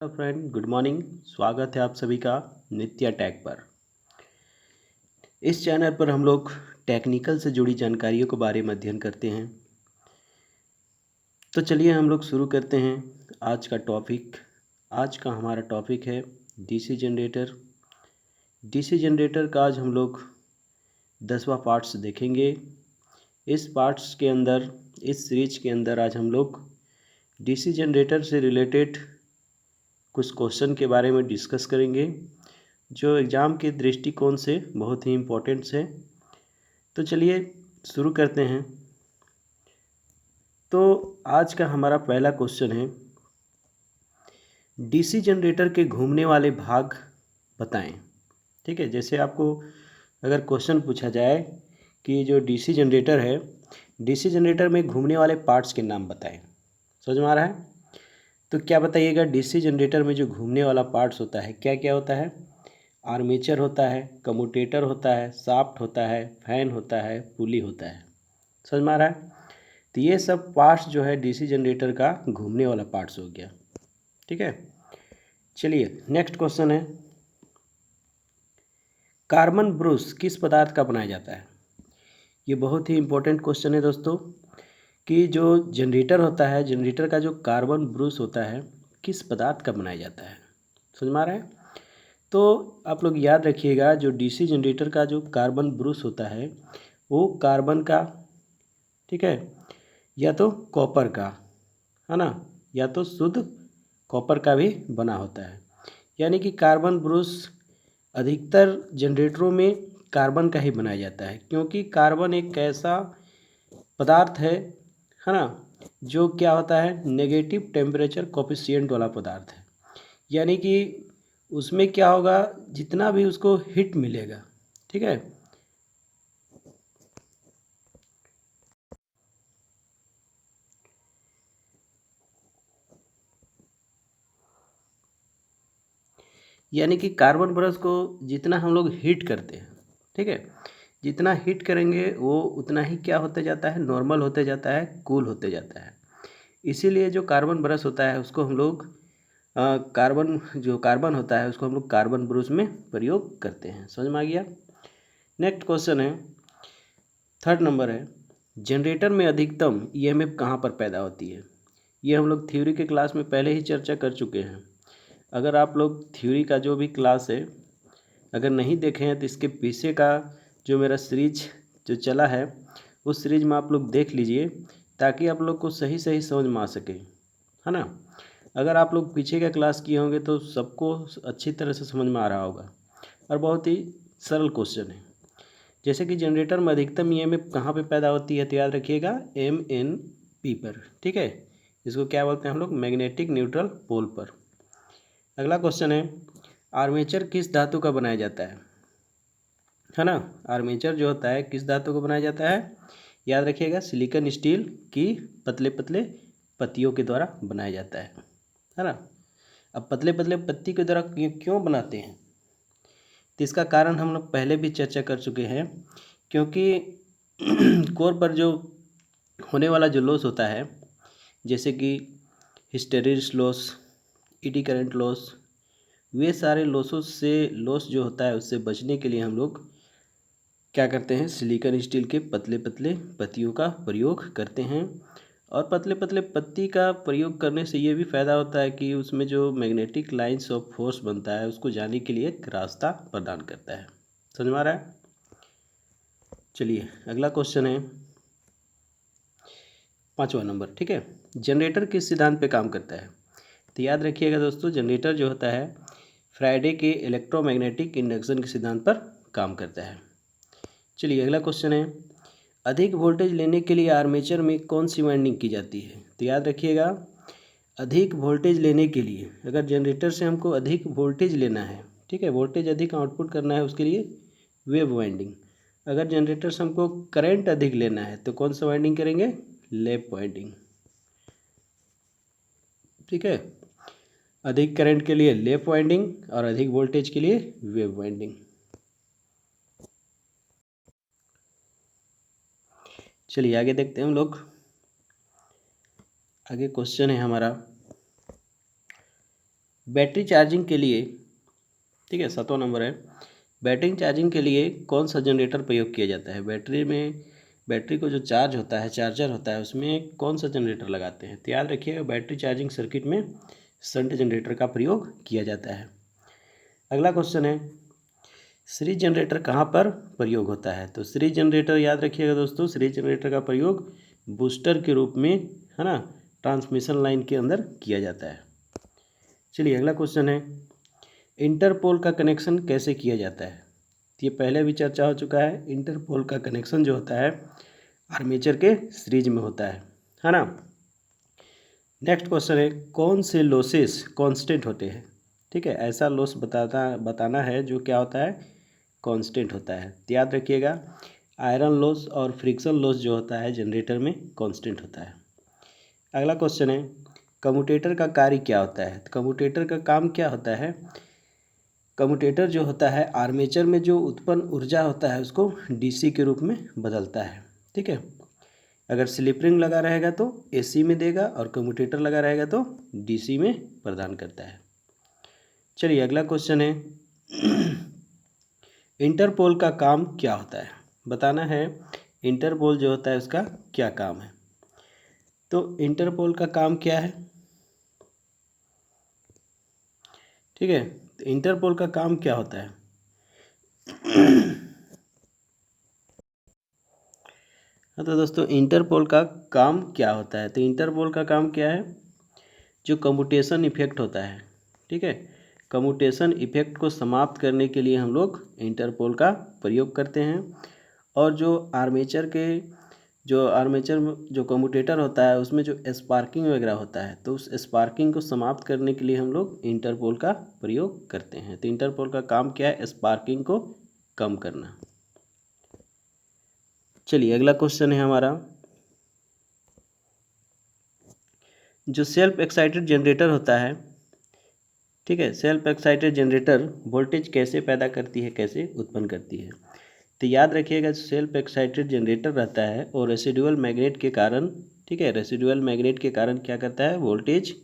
Hello friend, good morning. स्वागत है आप सभी का नित्या टेक पर। इस चैनल पर हम लोग टेक्निकल से जुड़ी जानकारियों के बारे में अध्ययन करते हैं। तो चलिए हम लोग शुरू करते हैं आज का टॉपिक। आज का हमारा टॉपिक है डीसी जनरेटर। डीसी जनरेटर का आज हम लोग 10वां पार्ट्स देखेंगे। इस पार्ट्स के अंदर, इस सीरीज के अंदर आज हम लोग डीसी जनरेटर से रिलेटेड कुछ क्वेश्चन के बारे में डिस्कस करेंगे जो एग्ज़ाम के दृष्टिकोण से बहुत ही इम्पोर्टेंट्स है। तो चलिए शुरू करते हैं। तो आज का हमारा पहला क्वेश्चन है, डीसी जनरेटर के घूमने वाले भाग बताएं। ठीक है, जैसे आपको अगर क्वेश्चन पूछा जाए कि जो डीसी जनरेटर है, डीसी जनरेटर में घूमने वाले पार्ट्स के नाम बताएं। समझ में आ रहा है? तो क्या बताइएगा, डीसी जनरेटर में जो घूमने वाला पार्ट्स होता है क्या क्या होता है? आर्मेचर होता है, कम्यूटेटर होता है, शाफ्ट होता है, फैन होता है, पुली होता है। समझ में आ रहा है? तो ये सब पार्ट्स जो है डीसी जनरेटर का घूमने वाला पार्ट्स हो गया। ठीक है, चलिए नेक्स्ट क्वेश्चन है, कार्बन ब्रूस किस पदार्थ का बनाया जाता है? ये बहुत ही इंपॉर्टेंट क्वेश्चन है दोस्तों, कि जो जनरेटर होता है, जनरेटर का जो कार्बन ब्रूस होता है किस पदार्थ का बनाया जाता है? समझ में आ रहा है? तो आप लोग याद रखिएगा, जो डीसी जनरेटर का जो कार्बन ब्रूस होता है वो कार्बन का, ठीक है, या तो कॉपर का, है ना, या तो शुद्ध कॉपर का भी बना होता है। यानी कि कार्बन ब्रूस अधिकतर जनरेटरों में कार्बन का ही बनाया जाता है, क्योंकि कार्बन एक ऐसा पदार्थ है ना, जो क्या होता है, नेगेटिव टेम्परेचर कोफिशिएंट वाला पदार्थ है। यानी कि उसमें क्या होगा, जितना भी उसको हीट मिलेगा, ठीक है, यानी कि कार्बन ब्रश को जितना हम लोग हीट करते हैं, ठीक है, जितना हीट करेंगे वो उतना ही क्या होते जाता है, नॉर्मल होते जाता है, कूल होते जाता है। इसीलिए जो कार्बन ब्रश होता है उसको हम लोग कार्बन, जो कार्बन होता है उसको हम लोग कार्बन ब्रश में प्रयोग करते हैं। समझ में आ गया? नेक्स्ट क्वेश्चन है, थर्ड नंबर है, जनरेटर में अधिकतम ईएमएफ कहाँ पर पैदा होती है? ये हम लोग थ्योरी के क्लास में पहले ही चर्चा कर चुके हैं। अगर आप लोग थ्योरी का जो भी क्लास है अगर नहीं देखे हैं तो इसके पीछे का जो मेरा सीरीज जो चला है उस सीरीज में आप लोग देख लीजिए, ताकि आप लोग को सही सही समझ में आ सके, है ना। अगर आप लोग पीछे का क्लास किए होंगे तो सबको अच्छी तरह से समझ में आ रहा होगा, और बहुत ही सरल क्वेश्चन है। जैसे कि जनरेटर में अधिकतम ईएमएफ कहाँ पे पैदा होती है, तो याद रखिएगा MNP पर, ठीक है। इसको क्या बोलते हैं हम लोग, मैग्नेटिक न्यूट्रल पोल पर। अगला क्वेश्चन है, आर्मेचर किस धातु का बनाया जाता है ना। आर्मेचर जो होता है किस धातु का बनाया जाता है? याद रखिएगा, सिलिकॉन स्टील की पतले पतले पत्तियों के द्वारा बनाया जाता है ना। अब पतले पतले पत्ती के द्वारा क्यों बनाते हैं, तो इसका कारण हम लोग पहले भी चर्चा कर चुके हैं। क्योंकि कोर पर जो होने वाला जो लॉस होता है, जैसे कि hysteresis loss, eddy current loss, वे सारे लॉसों से, लॉस जो होता है उससे बचने के लिए हम लोग क्या करते हैं, सिलिकॉन स्टील के पतले पतले पत्तियों का प्रयोग करते हैं। और पतले पतले पत्ती का प्रयोग करने से ये भी फ़ायदा होता है कि उसमें जो मैग्नेटिक लाइंस ऑफ फोर्स बनता है उसको जाने के लिए एक रास्ता प्रदान करता है। समझ में आ रहा है? चलिए अगला क्वेश्चन है, 5वां नंबर, ठीक है। जनरेटर किस सिद्धांत पे काम करता है? तो याद रखिएगा दोस्तों, जनरेटर जो होता है फ्राइडे के इलेक्ट्रोमैग्नेटिक इंडक्शन के सिद्धांत पर काम करता है। चलिए अगला क्वेश्चन है, अधिक वोल्टेज लेने के लिए आर्मेचर में कौन सी वाइंडिंग की जाती है? तो याद रखिएगा, अधिक वोल्टेज लेने के लिए, अगर जनरेटर से हमको अधिक वोल्टेज लेना है, ठीक है, वोल्टेज अधिक आउटपुट करना है, उसके लिए वेव वाइंडिंग। अगर जनरेटर से हमको करंट अधिक लेना है तो कौन सा वाइंडिंग करेंगे? लैप वाइंडिंग, ठीक है। अधिक करंट के लिए लैप वाइंडिंग और अधिक वोल्टेज के लिए वेव वाइंडिंग। चलिए आगे देखते हैं हम लोग। आगे क्वेश्चन है हमारा, बैटरी चार्जिंग के लिए, ठीक है, 7वां नंबर है, बैटरी चार्जिंग के लिए कौन सा जनरेटर प्रयोग किया जाता है? बैटरी को जो चार्ज होता है, चार्जर होता है, उसमें कौन सा जनरेटर लगाते हैं? तो याद रखिएगा, बैटरी चार्जिंग सर्किट में शंट जनरेटर का प्रयोग किया जाता है। अगला क्वेश्चन है, सीरीज जनरेटर कहाँ पर प्रयोग होता है? तो सीरीज जनरेटर याद रखिएगा दोस्तों, सीरीज जनरेटर का प्रयोग बूस्टर के रूप में, है ना, ट्रांसमिशन लाइन के अंदर किया जाता है। चलिए अगला क्वेश्चन है, इंटरपोल का कनेक्शन कैसे किया जाता है? तो ये पहले भी चर्चा हो चुका है। इंटरपोल का कनेक्शन जो होता है आर्मेचर के सीरीज में होता है ना। नेक्स्ट क्वेश्चन है, कौन से लॉसेस कांस्टेंट होते हैं? ठीक है, ऐसा लॉस बताना है जो क्या होता है, कांस्टेंट होता है। तो याद रखिएगा, आयरन लॉस और फ्रिक्शन लॉस जो होता है जनरेटर में कांस्टेंट होता है। अगला क्वेश्चन है, कम्यूटेटर का कार्य क्या होता है? तो कम्यूटेटर का काम क्या होता है? कम्यूटेटर जो होता है आर्मेचर में जो उत्पन्न ऊर्जा होता है उसको डीसी के रूप में बदलता है। ठीक है, अगर स्लिप रिंग लगा रहेगा तो एसी में देगा और कम्यूटेटर लगा रहेगा तो डीसी में प्रदान करता है। चलिए अगला क्वेश्चन है, इंटरपोल का काम क्या होता है? बताना है इंटरपोल जो होता है उसका क्या काम है। तो इंटरपोल का काम क्या है? ठीक है, तो इंटरपोल का काम क्या होता है? हाँ, तो दोस्तों इंटरपोल का काम क्या होता है? तो इंटरपोल का काम क्या है? जो कम्यूटेशन इफेक्ट होता है, ठीक है, कम्यूटेशन इफेक्ट को समाप्त करने के लिए हम लोग इंटरपोल का प्रयोग करते हैं। और जो कम्यूटेटर होता है उसमें जो स्पार्किंग वगैरह होता है, तो उस स्पार्किंग को समाप्त करने के लिए हम लोग इंटरपोल का प्रयोग करते हैं। तो इंटरपोल का काम क्या है? स्पार्किंग को कम करना। चलिए अगला क्वेश्चन है हमारा, जो सेल्फ एक्साइटेड जनरेटर होता है, ठीक है, सेल्फ एक्साइटेड जनरेटर वोल्टेज कैसे पैदा करती है, कैसे उत्पन्न करती है? तो याद रखिएगा, सेल्फ एक्साइटेड जनरेटर रहता है और रेसिडुअल मैग्नेट के कारण, ठीक है, रेसिडुअल मैग्नेट के कारण क्या करता है? वोल्टेज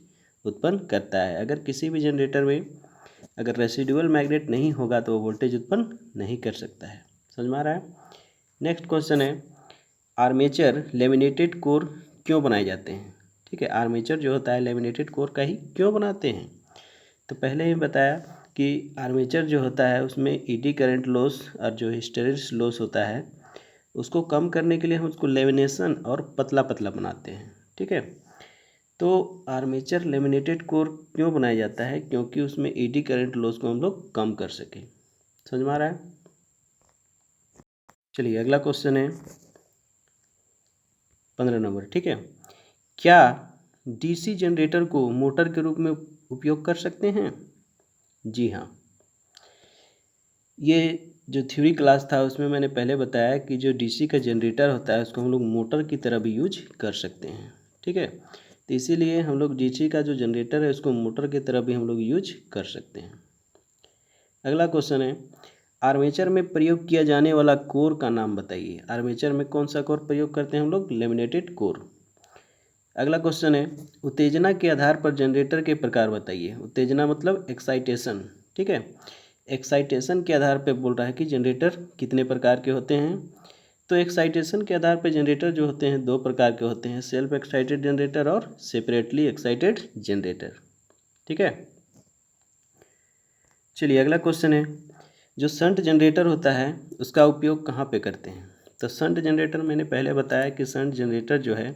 उत्पन्न करता है। अगर किसी भी जनरेटर में अगर रेसिडुअल मैग्नेट नहीं होगा तो वो वोल्टेज उत्पन्न नहीं कर सकता है। समझ में आ रहा है? नेक्स्ट क्वेश्चन है, आर्मेचर लेमिनेटेड कोर क्यों बनाए जाते हैं? ठीक है, आर्मेचर जो होता है लेमिनेटेड कोर का ही क्यों बनाते हैं? तो पहले ही बताया कि आर्मेचर जो होता है उसमें ईडी करंट लॉस और जो हिस्टेरिस लॉस होता है उसको कम करने के लिए हम उसको लेमिनेशन और पतला पतला बनाते हैं। ठीक है, तो आर्मेचर लेमिनेटेड कोर क्यों बनाया जाता है? क्योंकि उसमें ईडी करंट लॉस को हम लोग कम कर सकें। समझ में आ रहा है? चलिए अगला क्वेश्चन है 15 नंबर। ठीक है, क्या डीसी जनरेटर को मोटर के रूप में उपयोग कर सकते हैं? जी हाँ, ये जो थ्योरी क्लास था उसमें मैंने पहले बताया कि जो डीसी का जनरेटर होता है उसको हम लोग मोटर की तरह भी यूज कर सकते हैं। ठीक है, तो इसीलिए हम लोग डीसी का जो जनरेटर है उसको मोटर की तरह भी हम लोग यूज कर सकते हैं। अगला क्वेश्चन है, आर्मेचर में प्रयोग किया जाने वाला कोर का नाम बताइए। आर्मेचर में कौन सा कोर प्रयोग करते हैं हम लोग? Laminated core. अगला क्वेश्चन है, उत्तेजना के आधार पर जनरेटर के प्रकार बताइए। उत्तेजना मतलब एक्साइटेशन। ठीक है, एक्साइटेशन के आधार पर बोल रहा है कि जनरेटर कितने प्रकार के होते हैं। तो एक्साइटेशन के आधार पर जनरेटर जो होते हैं दो प्रकार के होते हैं, सेल्फ एक्साइटेड जनरेटर और सेपरेटली एक्साइटेड जनरेटर। ठीक है, चलिए अगला क्वेश्चन है, जो शंट जनरेटर होता है उसका उपयोग कहाँ पे करते हैं? तो शंट जनरेटर मैंने पहले बताया कि शंट जनरेटर जो है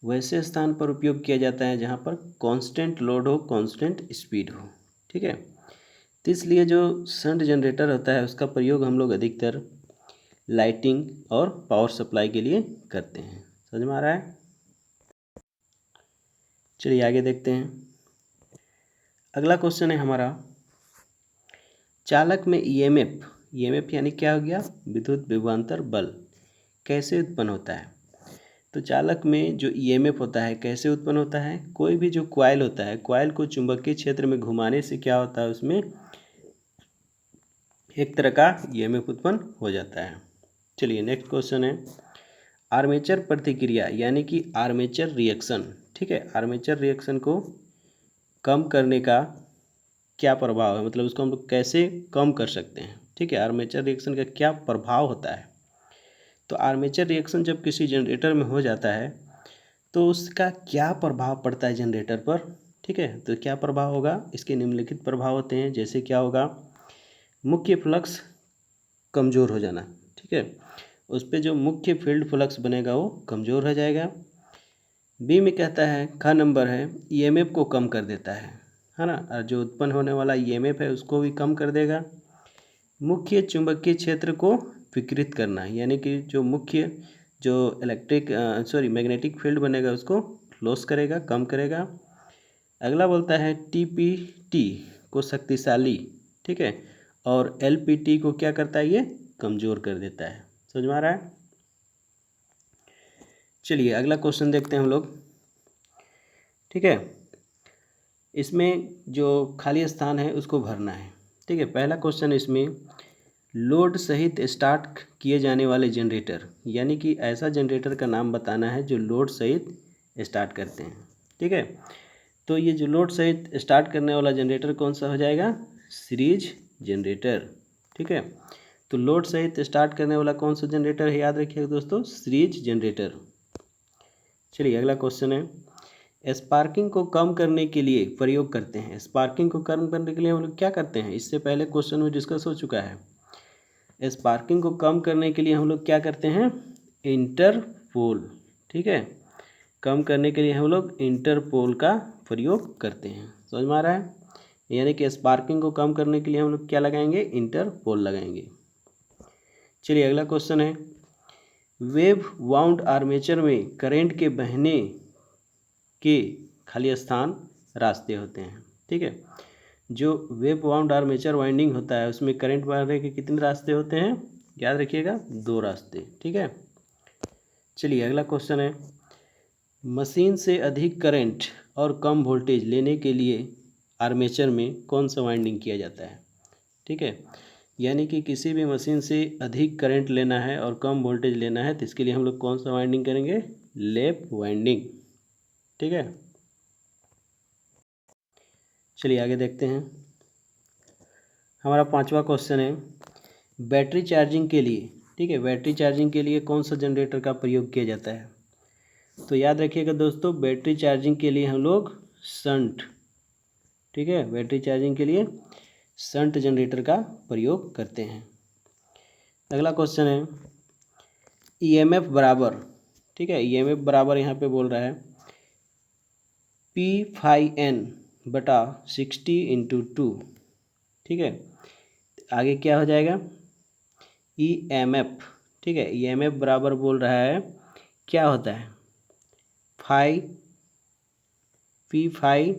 वैसे स्थान पर उपयोग किया जाता है जहाँ पर कांस्टेंट लोड हो, कांस्टेंट स्पीड हो। ठीक है, तो इसलिए जो शंट जनरेटर होता है उसका प्रयोग हम लोग अधिकतर लाइटिंग और पावर सप्लाई के लिए करते हैं। समझ में आ रहा है? चलिए आगे देखते हैं। अगला क्वेश्चन है हमारा, चालक में ईएमएफ यानी क्या हो गया? विद्युत विभवांतर बल कैसे उत्पन्न होता है? तो चालक में जो ईएमएफ होता है कैसे उत्पन्न होता है? कोई भी जो कॉइल होता है, कॉइल को चुंबकीय क्षेत्र में घुमाने से क्या होता है, उसमें एक तरह का ईएमएफ उत्पन्न हो जाता है। चलिए नेक्स्ट क्वेश्चन है, आर्मेचर प्रतिक्रिया यानी कि आर्मेचर रिएक्शन। ठीक है, आर्मेचर रिएक्शन को कम करने का क्या प्रभाव है, मतलब उसको हम लोग कैसे कम कर सकते हैं। ठीक है, आर्मेचर रिएक्शन का क्या प्रभाव होता है। तो आर्मेचर रिएक्शन जब किसी जनरेटर में हो जाता है तो उसका क्या प्रभाव पड़ता है जनरेटर पर। ठीक है, तो क्या प्रभाव होगा, इसके निम्नलिखित प्रभाव होते हैं। जैसे क्या होगा, मुख्य फ्लक्स कमज़ोर हो जाना। ठीक है, उस पर जो मुख्य फील्ड फ्लक्स बनेगा वो कमज़ोर हो जाएगा। बी में कहता है, ख नंबर है, ईएमएफ को कम कर देता है ना, और जो उत्पन्न होने वाला ईएमएफ है उसको भी कम कर देगा। मुख्य चुंबकीय क्षेत्र को विकृत करना, यानी कि जो मुख्य जो मैग्नेटिक फील्ड बनेगा उसको लॉस करेगा, कम करेगा। अगला बोलता है टीपीटी को शक्तिशाली, ठीक है, और एलपीटी को क्या करता है, ये कमज़ोर कर देता है। समझ में आ रहा है। चलिए अगला क्वेश्चन देखते हैं हम लोग। ठीक है, इसमें जो खाली स्थान है उसको भरना है। ठीक है, पहला क्वेश्चन इसमें, लोड सहित स्टार्ट किए जाने वाले जनरेटर, यानी कि ऐसा जनरेटर का नाम बताना है जो लोड सहित स्टार्ट करते हैं। ठीक है, तो ये जो लोड सहित स्टार्ट करने वाला जनरेटर कौन सा हो जाएगा, सीरीज जनरेटर। ठीक है, तो लोड सहित स्टार्ट करने वाला कौन सा जनरेटर है, याद रखिएगा दोस्तों, सीरीज जनरेटर। चलिए अगला क्वेश्चन है, स्पार्किंग को कम करने के लिए प्रयोग करते हैं। स्पार्किंग को कम करने के लिए हम लोग क्या करते हैं, इससे पहले क्वेश्चन में डिस्कस हो चुका है। स्पार्किंग को कम करने के लिए हम लोग क्या करते हैं, इंटरपोल। ठीक है, कम करने के लिए हम लोग इंटरपोल का प्रयोग करते हैं। समझ में आ रहा है, यानी कि स्पार्किंग को कम करने के लिए हम लोग क्या लगाएंगे, इंटरपोल लगाएंगे। चलिए अगला क्वेश्चन है, वेव वाउंड आर्मेचर में करंट के बहने के खाली स्थान रास्ते होते हैं। ठीक है, जो वेव वाउंड आर्मेचर वाइंडिंग होता है उसमें करंट बहने के कितने रास्ते होते हैं, याद रखिएगा, 2 रास्ते। ठीक है, चलिए अगला क्वेश्चन है, मशीन से अधिक करंट और कम वोल्टेज लेने के लिए आर्मेचर में कौन सा वाइंडिंग किया जाता है। ठीक है, यानी कि किसी भी मशीन से अधिक करंट लेना है और कम वोल्टेज लेना है तो इसके लिए हम लोग कौन सा वाइंडिंग करेंगे, लैप वाइंडिंग। ठीक है, चलिए आगे देखते हैं। हमारा 5वां क्वेश्चन है, बैटरी चार्जिंग के लिए, ठीक है, बैटरी चार्जिंग के लिए कौन सा जनरेटर का प्रयोग किया जाता है। तो याद रखिएगा दोस्तों, बैटरी चार्जिंग के लिए हम लोग शंट, ठीक है, बैटरी चार्जिंग के लिए शंट जनरेटर का प्रयोग करते हैं। अगला क्वेश्चन है, ईएमएफ बराबर, ठीक है, ईएमएफ बराबर यहाँ पे बोल रहा है P/N/60 × 2। ठीक है, आगे क्या हो जाएगा, ईएमएफ। ठीक है, ईएमएफ बराबर बोल रहा है क्या होता है, P5,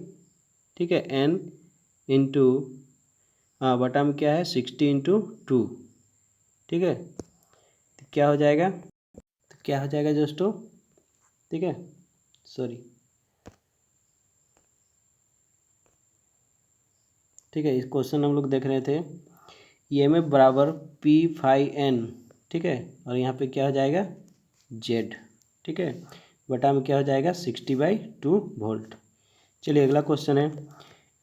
ठीक है, N इंटू बटा में क्या है 60 × 2। ठीक है, तो क्या हो जाएगा, दोस्तों, ठीक है, सॉरी, ठीक है, इस क्वेश्चन हम लोग देख रहे थे, ईएमएफ बराबर P5N, ठीक है, और यहाँ पे क्या हो जाएगा Z, ठीक है, बटा में क्या हो जाएगा 60/2 वोल्ट। चलिए अगला क्वेश्चन है,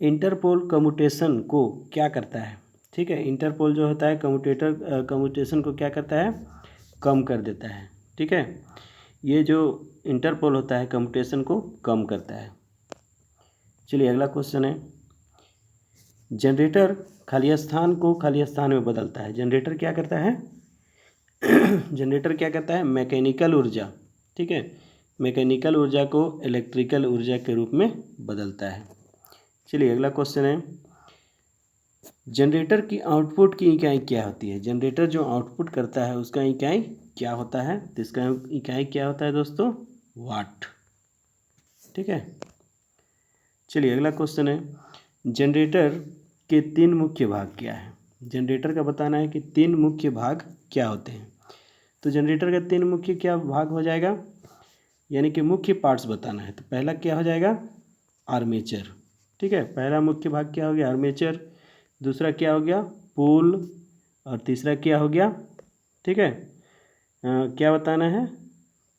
इंटरपोल कम्यूटेशन को क्या करता है। ठीक है, इंटरपोल जो होता है कम्यूटेशन को क्या करता है, कम कर देता है। ठीक है, ये जो इंटरपोल होता है कम्यूटेशन को कम करता है। चलिए अगला क्वेश्चन है, जनरेटर खाली स्थान को खाली स्थान में बदलता है। जनरेटर क्या करता है जनरेटर क्या करता है, मैकेनिकल ऊर्जा, ठीक है, मैकेनिकल ऊर्जा को इलेक्ट्रिकल ऊर्जा के रूप में बदलता है। चलिए अगला क्वेश्चन है, जनरेटर की आउटपुट की इकाई क्या होती है। जनरेटर जो आउटपुट करता है उसका इकाई क्या होता है, तो इसका इकाई क्या होता है दोस्तों, वाट। ठीक है, चलिए अगला क्वेश्चन है, जनरेटर के 3 मुख्य भाग क्या है। जनरेटर का बताना है कि 3 मुख्य भाग क्या होते हैं। तो जनरेटर का 3 मुख्य क्या भाग हो जाएगा, यानी कि मुख्य पार्ट्स बताना है। तो पहला क्या हो जाएगा, आर्मेचर। ठीक है, पहला मुख्य भाग क्या हो गया, आर्मेचर। दूसरा क्या हो गया, पोल, और तीसरा क्या हो गया, ठीक है, क्या बताना है,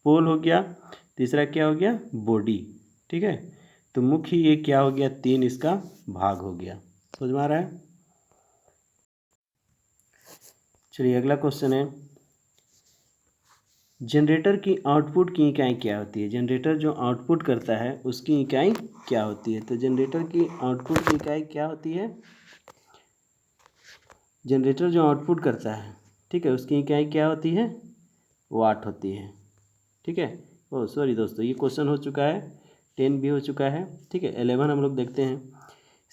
पोल हो गया, तीसरा क्या हो गया, बॉडी। ठीक है, तो मुख्य ये क्या हो गया, 3 इसका भाग हो गया। समझ में आ रहा है? चलिए अगला क्वेश्चन है, जनरेटर की आउटपुट की इकाई क्या होती है? जनरेटर जो आउटपुट करता है उसकी इकाई क्या होती है? तो जनरेटर की आउटपुट की इकाई क्या होती है? जनरेटर जो आउटपुट करता है, ठीक है, उसकी इकाई क्या होती है? वाट होती है। ठीक है, ओ सॉरी दोस्तों, ये क्वेश्चन हो चुका है, 10 भी हो चुका है। ठीक है, 11 हम लोग देखते हैं।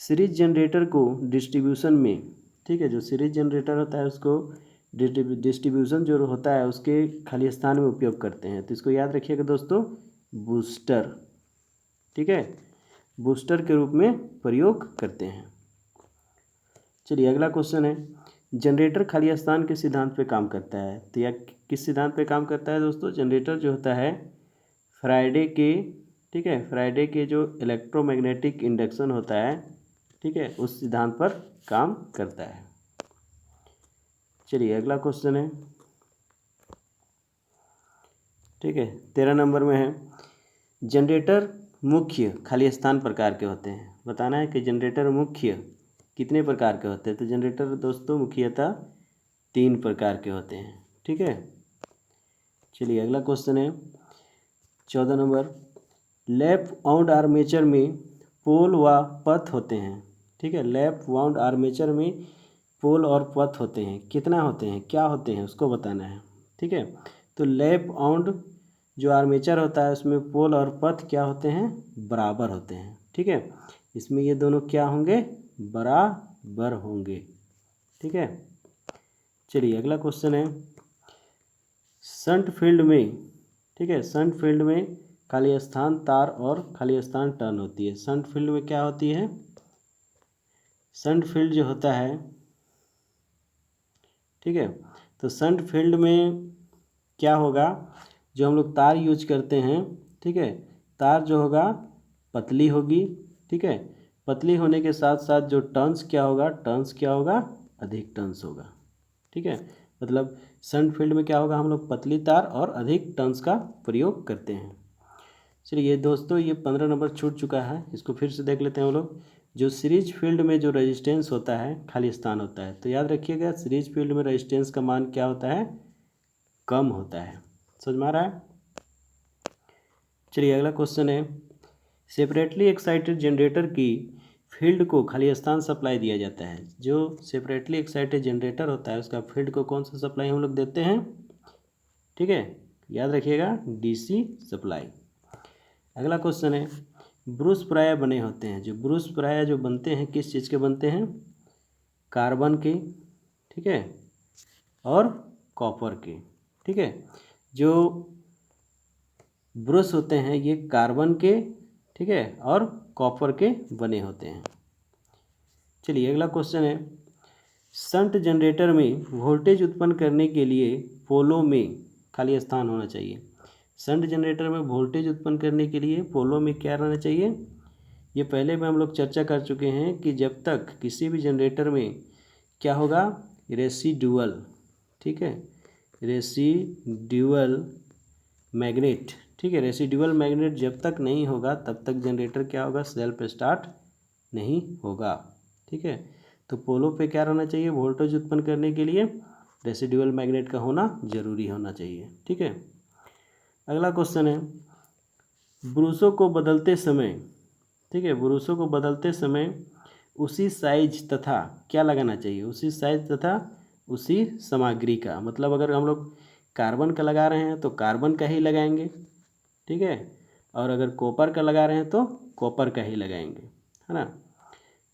सीरीज जनरेटर को डिस्ट्रीब्यूशन में, ठीक है, जो सीरीज जनरेटर होता है उसको डिस्ट्रीब्यूशन जो होता है उसके खाली स्थान में उपयोग करते हैं। तो इसको याद रखिएगा दोस्तों, बूस्टर, ठीक है, बूस्टर के रूप में प्रयोग करते हैं। चलिए अगला क्वेश्चन है, जनरेटर खाली स्थान के सिद्धांत पे काम करता है। तो यह किस सिद्धांत पे काम करता है दोस्तों? जनरेटर जो होता है फ्राइडे के, ठीक है, फ्राइडे के जो इलेक्ट्रोमैग्नेटिक इंडक्शन होता है, ठीक है, उस सिद्धांत पर काम करता है। चलिए अगला क्वेश्चन है, ठीक है, 13 नंबर में है, जनरेटर मुख्य खाली स्थान प्रकार के होते हैं। बताना है कि जनरेटर मुख्य कितने प्रकार के होते हैं? तो जनरेटर दोस्तों मुख्यतः 3 प्रकार के होते हैं। ठीक है, चलिए अगला क्वेश्चन है 14 नंबर, लैप वाउंड आर्मेचर में पोल व पथ होते हैं। ठीक है, लैप वाउंड आर्मेचर में पोल और पथ होते हैं। कितना होते हैं, क्या होते हैं, उसको बताना है। ठीक है, तो लैप वाउंड जो आर्मेचर होता है उसमें पोल और पथ क्या होते हैं? बराबर होते हैं। ठीक है, इसमें ये दोनों क्या होंगे? बराबर होंगे। ठीक है, चलिए अगला क्वेश्चन है, शंट फील्ड में, ठीक है, शंट फील्ड में खाली स्थान तार और खाली स्थान टर्न होती है। शंट फील्ड में क्या होती है? शंट फील्ड जो होता है, ठीक है, तो शंट फील्ड में क्या होगा? जो हम लोग तार यूज करते हैं, ठीक है, तार जो होगा पतली होगी। ठीक है, पतली होने के साथ साथ जो टर्न्स क्या होगा? टर्न्स क्या होगा? अधिक टर्न्स होगा। ठीक है, मतलब शंट फील्ड में क्या होगा? हम लोग पतली तार और अधिक टर्न्स का प्रयोग करते हैं। चलिए दोस्तों, ये 15 नंबर छूट चुका है, इसको फिर से देख लेते हैं हम लोग। जो सीरीज फील्ड में जो रेजिस्टेंस होता है खाली स्थान होता है, तो याद रखिएगा सीरीज फील्ड में रेजिस्टेंस का मान क्या होता है? कम होता है। समझ में आ रहा है? चलिए अगला क्वेश्चन है, सेपरेटली एक्साइटेड जनरेटर की फील्ड को खाली स्थान सप्लाई दिया जाता है। जो सेपरेटली एक्साइटेड जनरेटर होता है उसका फील्ड को कौन सा सप्लाई हम लोग देते हैं? ठीक है, याद रखिएगा, डीसी सप्लाई। अगला क्वेश्चन है, ब्रूस प्राय बने होते हैं। जो ब्रूस प्राय जो बनते हैं किस चीज़ के बनते हैं? कार्बन के, ठीक है, और कॉपर के। ठीक है, जो ब्रश होते हैं ये कार्बन के, ठीक है, और कॉपर के बने होते हैं। चलिए अगला क्वेश्चन है, शंट जनरेटर में वोल्टेज उत्पन्न करने के लिए पोलों में खाली स्थान होना चाहिए। शंट जनरेटर में वोल्टेज उत्पन्न करने के लिए पोलों में क्या रहना चाहिए? ये पहले में हम लोग चर्चा कर चुके हैं कि जब तक किसी भी जनरेटर में क्या होगा? रेसिडुअल, ठीक है, रेसिडुअल मैग्नेट, ठीक है, रेसिडुअल मैग्नेट जब तक नहीं होगा तब तक जनरेटर क्या होगा? सेल्फ स्टार्ट नहीं होगा। ठीक है, तो पोलो पे क्या रहना चाहिए? वोल्टेज उत्पन्न करने के लिए रेसिडुअल मैग्नेट का होना जरूरी होना चाहिए। ठीक है, अगला क्वेश्चन है, ब्रूसों को बदलते समय, ठीक है, ब्रूसों को बदलते समय उसी साइज तथा क्या लगाना चाहिए? उसी साइज तथा उसी सामग्री का। मतलब अगर हम लोग कार्बन का लगा रहे हैं तो कार्बन का ही लगाएंगे, ठीक है, और अगर कॉपर का लगा रहे हैं तो कॉपर का ही लगाएंगे, है ना।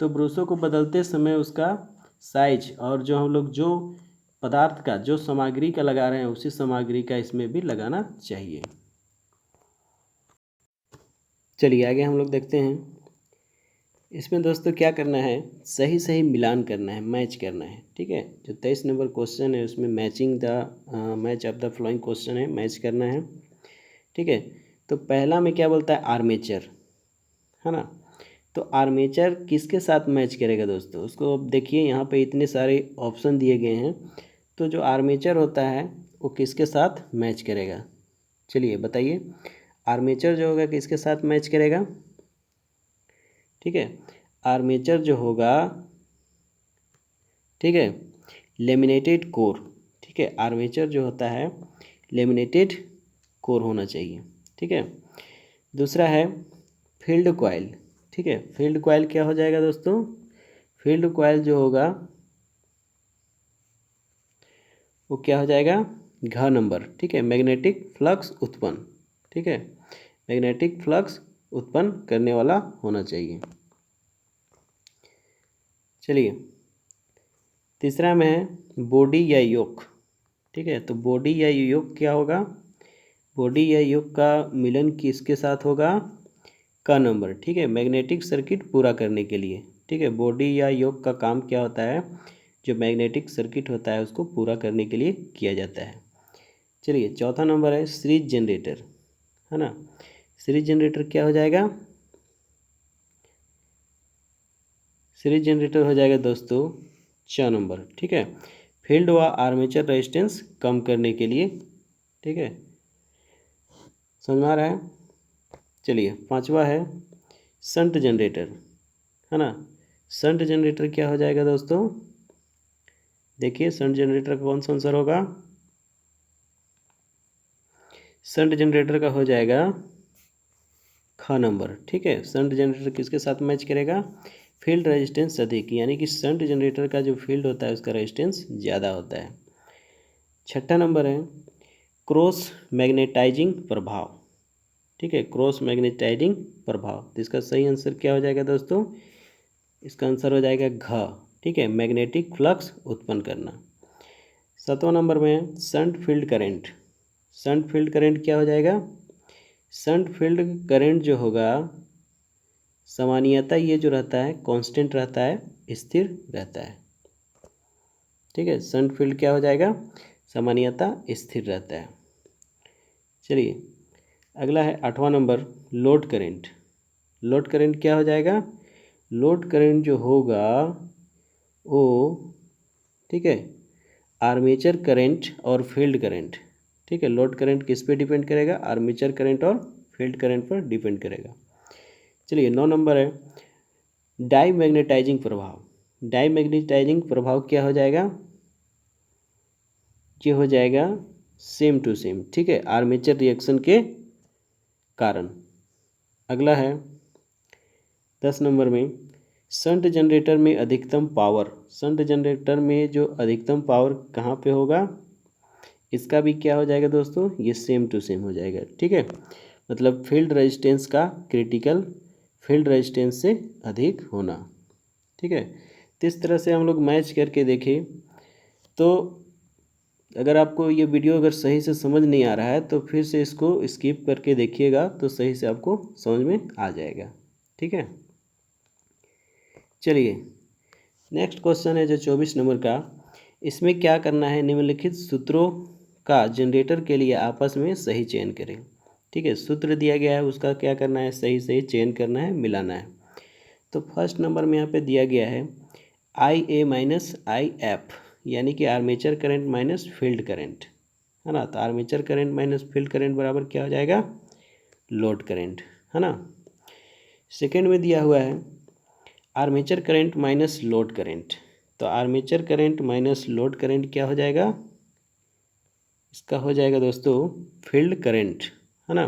तो ब्रूसों को बदलते समय उसका साइज और जो हम लोग जो पदार्थ का जो सामग्री का लगा रहे हैं उसी सामग्री का इसमें भी लगाना चाहिए। चलिए आगे हम लोग देखते हैं। इसमें दोस्तों क्या करना है? सही सही मिलान करना है, मैच करना है। ठीक है, जो 23 नंबर क्वेश्चन है उसमें matching the match of the flowing question है, मैच करना है। ठीक है, तो पहला में क्या बोलता है? आर्मेचर, है ना। तो आर्मेचर किसके साथ मैच करेगा दोस्तों? उसको अब देखिए यहाँ पे इतने सारे ऑप्शन दिए गए हैं, तो जो आर्मेचर होता है वो किसके साथ मैच करेगा? चलिए बताइए, आर्मेचर जो होगा किसके साथ मैच करेगा? ठीक है, आर्मेचर जो होगा ठीक है, लेमिनेटेड कोर, ठीक है, आर्मेचर जो होता है लेमिनेटेड कोर होना चाहिए, ठीक है। दूसरा है फील्ड कॉइल, ठीक है, फील्ड कॉइल क्या हो जाएगा दोस्तों, फील्ड कॉइल जो होगा वो क्या हो जाएगा, घ नंबर, ठीक है, मैग्नेटिक फ्लक्स उत्पन्न, ठीक है, मैग्नेटिक फ्लक्स उत्पन्न करने वाला होना चाहिए। चलिए तीसरा में है बॉडी या योक, ठीक है, तो बॉडी या योक क्या होगा, बॉडी या योक का मिलन किसके साथ होगा, का नंबर, ठीक है, मैग्नेटिक सर्किट पूरा करने के लिए, ठीक है, बॉडी या योक का काम क्या होता है, जो मैग्नेटिक सर्किट होता है उसको पूरा करने के लिए किया जाता है। चलिए चौथा नंबर है सीरीज जनरेटर, है ना, सीरीज जनरेटर क्या हो जाएगा, सीरीज जनरेटर हो जाएगा दोस्तों 4 नंबर, ठीक है, फील्ड व आर्मेचर रेजिस्टेंस कम करने के लिए, ठीक है, समझ में आ रहा है। चलिए पांचवा है शंट जनरेटर, है ना, शंट जनरेटर क्या हो जाएगा दोस्तों, देखिए शंट जनरेटर का कौन सा आंसर होगा, शंट जनरेटर का हो जाएगा ख नंबर, ठीक है, शंट जनरेटर किसके साथ मैच करेगा, फील्ड रेजिस्टेंस अधिक, यानी कि शंट जनरेटर का जो फील्ड होता है उसका रेजिस्टेंस ज़्यादा होता है। छठा नंबर है क्रॉस मैग्नेटाइजिंग प्रभाव, ठीक है, क्रॉस मैग्नेटाइजिंग प्रभाव, तो इसका सही आंसर क्या हो जाएगा दोस्तों, इसका आंसर हो जाएगा घ, ठीक है, मैग्नेटिक फ्लक्स उत्पन्न करना। सातवां नंबर में है shunt field current, shunt field current क्या हो जाएगा, शंट फील्ड करंट जो होगा सामान्यतः ये जो रहता है कांस्टेंट रहता है, स्थिर रहता है, ठीक है, शंट फील्ड क्या हो जाएगा, सामान्यतः स्थिर रहता है। चलिए अगला है आठवां number load current, load current क्या हो जाएगा, लोड करंट जो होगा वो, ठीक है, आर्मेचर करंट और फील्ड करंट, ठीक है, लोड करंट किस पे डिपेंड करेगा, आर्मेचर करंट और फील्ड करंट पर डिपेंड करेगा। चलिए 9 नंबर है डाई मैग्नेटाइजिंग प्रभाव, डाई मैग्नेटाइजिंग प्रभाव क्या हो जाएगा, ये हो जाएगा सेम टू सेम, ठीक है, आर्मेचर रिएक्शन के कारण। अगला है 10 नंबर में शंट जनरेटर में अधिकतम पावर, शंट जनरेटर में जो अधिकतम पावर कहाँ पे होगा, इसका भी क्या हो जाएगा दोस्तों, ये सेम टू सेम हो जाएगा, ठीक है, मतलब फील्ड रेजिस्टेंस का क्रिटिकल फील्ड रेजिस्टेंस से अधिक होना, ठीक है। तो इस तरह से हम लोग मैच करके देखें, तो अगर आपको ये वीडियो अगर सही से समझ नहीं आ रहा है तो फिर से इसको स्किप करके देखिएगा तो सही से आपको समझ में आ जाएगा, ठीक है। चलिए नेक्स्ट क्वेश्चन है जो 24 नंबर का, इसमें क्या करना है, निम्नलिखित सूत्रों का जनरेटर के लिए आपस में सही चयन करें, ठीक है, सूत्र दिया गया है उसका क्या करना है, सही सही चयन करना है, मिलाना है। तो फर्स्ट नंबर में यहाँ पे दिया गया है आई ए माइनस आई एफ, यानी कि armature current minus field current, है ना, तो armature current minus field current बराबर क्या हो जाएगा, लोड करंट, है ना। सेकेंड में दिया हुआ है armature current minus load current, तो armature current minus load current क्या हो जाएगा, इसका हो जाएगा दोस्तों फील्ड करंट, है ना।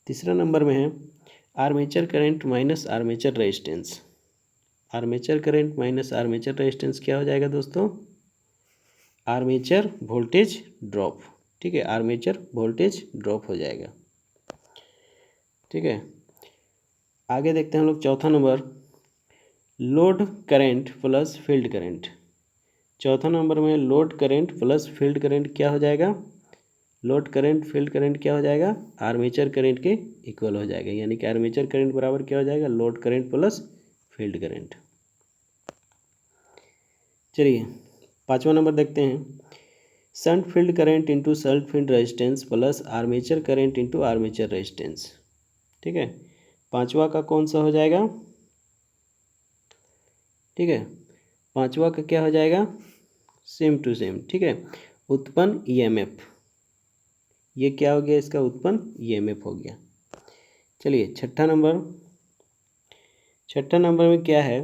तीसरा नंबर में है armature current minus armature resistance, armature current minus armature resistance क्या हो जाएगा दोस्तों, आर्मेचर वोल्टेज ड्रॉप, ठीक है, आर्मेचर वोल्टेज ड्रॉप हो जाएगा, ठीक है। आगे देखते हैं हम लोग चौथा number load current plus field current, चौथा नंबर में load current plus field current क्या हो जाएगा, लोड करंट फील्ड करंट क्या हो जाएगा, आर्मेचर करंट के इक्वल हो जाएगा, यानी कि आर्मेचर करंट बराबर क्या हो जाएगा, load current plus field current. चलिए पांचवा नंबर देखते हैं shunt field current into shunt field resistance plus armature current into armature resistance, ठीक है, पांचवा का कौन सा हो जाएगा, ठीक है, पांचवा का क्या हो जाएगा, सेम टू सेम, ठीक है, उत्पन्न ईएमएफ, ये क्या हो गया, इसका उत्पन्न ईएमएफ हो गया। चलिए छठा नंबर में क्या है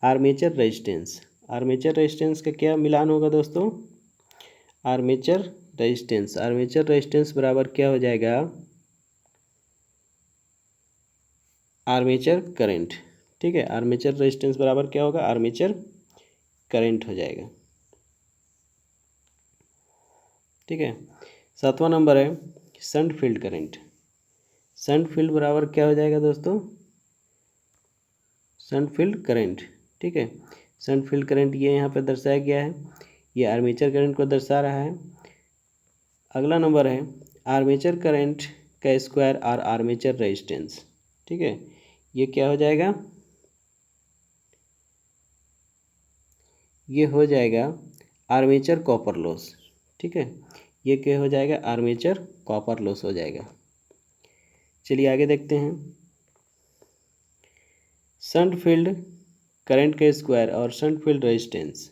आर्मेचर रेजिस्टेंस, आर्मेचर रेजिस्टेंस का क्या मिलान होगा दोस्तों? आर्मेचर रेजिस्टेंस बराबर क्या हो जाएगा? Armature current. ठीक है, आर्मेचर रेजिस्टेंस बराबर क्या होगा? आर्मेचर करंट हो जाएगा। ठीक है, 7वां नंबर है shunt field current. Shunt field बराबर क्या हो जाएगा दोस्तों? Shunt field current. ठीक है, शंट फील्ड करंट ये यहाँ पर दर्शाया गया है, ये आर्मेचर करंट को दर्शा रहा है। अगला नंबर है आर्मेचर करंट का स्क्वायर और आर्मेचर रेजिस्टेंस। ठीक है, ये क्या हो जाएगा? ये हो जाएगा आर्मेचर कॉपर लॉस। ठीक है, ये क्या हो जाएगा? आर्मेचर कॉपर लॉस हो जाएगा। चलिए आगे देखते हैं। शंट फील्ड करंट का स्क्वायर और shunt field resistance.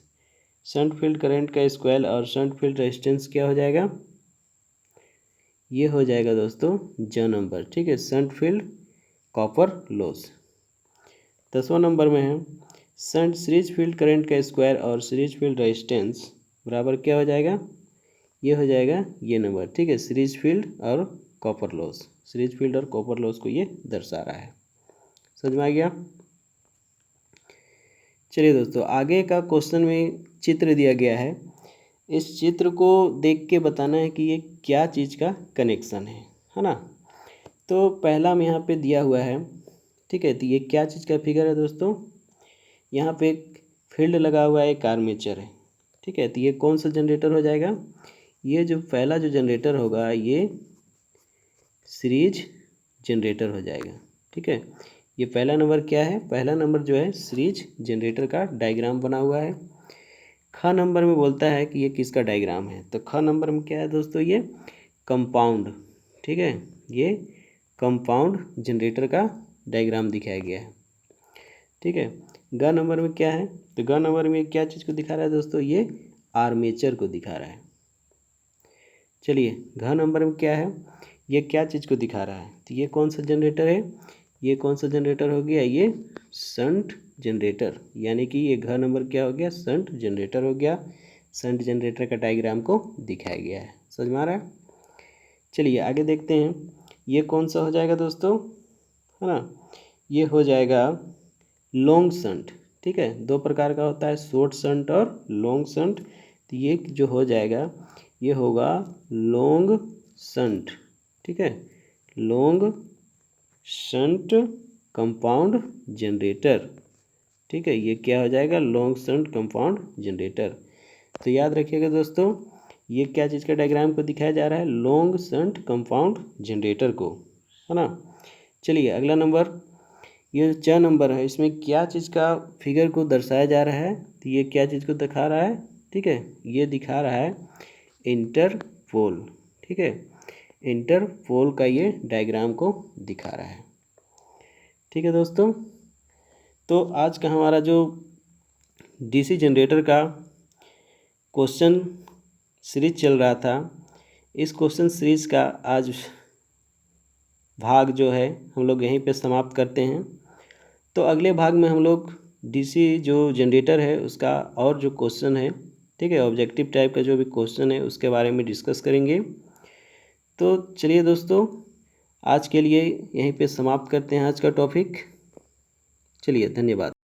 Shunt field current का स्क्वायर और शंट फील्ड रेजिस्टेंस क्या हो जाएगा? ये हो जाएगा दोस्तों ज नंबर। ठीक है, शंट फील्ड कॉपर लॉस। 10वां नंबर में है शंट सीरीज फील्ड करंट का स्क्वायर और सीरीज फील्ड रेजिस्टेंस बराबर क्या हो जाएगा? ये हो जाएगा ये नंबर। ठीक है, सीरीज फील्ड और कॉपर लॉस, सीरीज फील्ड और कॉपर लॉस को ये दर्शा रहा है। समझ में आ गया? चलिए दोस्तों, आगे का क्वेश्चन में चित्र दिया गया है। इस चित्र को देख के बताना है कि ये क्या चीज़ का कनेक्शन है ना। तो पहला में यहाँ पे दिया हुआ है। ठीक है, तो ये क्या चीज़ का फिगर है दोस्तों? यहाँ पे एक फील्ड लगा हुआ है, एक आर्मेचर है। ठीक है, तो ये कौन सा जनरेटर हो जाएगा? ये जो पहला जो जनरेटर होगा ये सीरीज जनरेटर हो जाएगा। ठीक है, ये पहला नंबर क्या है? पहला नंबर जो है सीरीज जनरेटर का डायग्राम बना हुआ है। ख नंबर में बोलता है कि ये किसका डायग्राम है, तो ख नंबर में क्या है दोस्तों? ये कंपाउंड। ठीक है, ये कंपाउंड जनरेटर का डायग्राम दिखाया गया है। ठीक है, ग नंबर में क्या है? तो ग नंबर में क्या चीज़ को दिखा रहा है दोस्तों? ये आर्मेचर को दिखा रहा है। चलिए, घ नंबर में क्या है? ये क्या चीज़ को दिखा रहा है? तो ये कौन सा जनरेटर है? ये कौन सा जनरेटर हो गया? ये शंट जनरेटर, यानी कि ये घ नंबर क्या हो गया? शंट जनरेटर हो गया। शंट जनरेटर का डायग्राम को दिखाया गया है। समझ में आ रहा है? चलिए आगे देखते हैं। ये कौन सा हो जाएगा दोस्तों? है ना, ये हो जाएगा लॉन्ग शंट। ठीक है, दो प्रकार का होता है, शॉर्ट शंट और लॉन्ग शंट। तो ये जो हो जाएगा ये होगा लॉन्ग शंट। ठीक है, लॉन्ग शंट कंपाउंड जनरेटर। ठीक है, ये क्या हो जाएगा? Long shunt compound generator. तो याद रखिएगा दोस्तों, ये क्या चीज़ का डायग्राम को दिखाया जा रहा है? लॉन्ग शंट कंपाउंड जनरेटर को, है ना। चलिए अगला नंबर, ये 4 नंबर है, इसमें क्या चीज़ का फिगर को दर्शाया जा रहा है? तो ये क्या चीज़ को दिखा रहा है? ठीक है, ये दिखा रहा है इंटरपोल। ठीक है, इंटरपोल का ये डायग्राम को दिखा रहा है। ठीक है दोस्तों, तो आज का हमारा जो डीसी जनरेटर का क्वेश्चन सीरीज चल रहा था, इस क्वेश्चन सीरीज का आज भाग जो है हम लोग यहीं पे समाप्त करते हैं। तो अगले भाग में हम लोग डीसी जो जनरेटर है उसका और जो क्वेश्चन है, ठीक है, ऑब्जेक्टिव टाइप का जो भी क्वेश्चन है उसके बारे में डिस्कस करेंगे। तो चलिए दोस्तों, आज के लिए यहीं पे समाप्त करते हैं आज का टॉपिक। चलिए, धन्यवाद।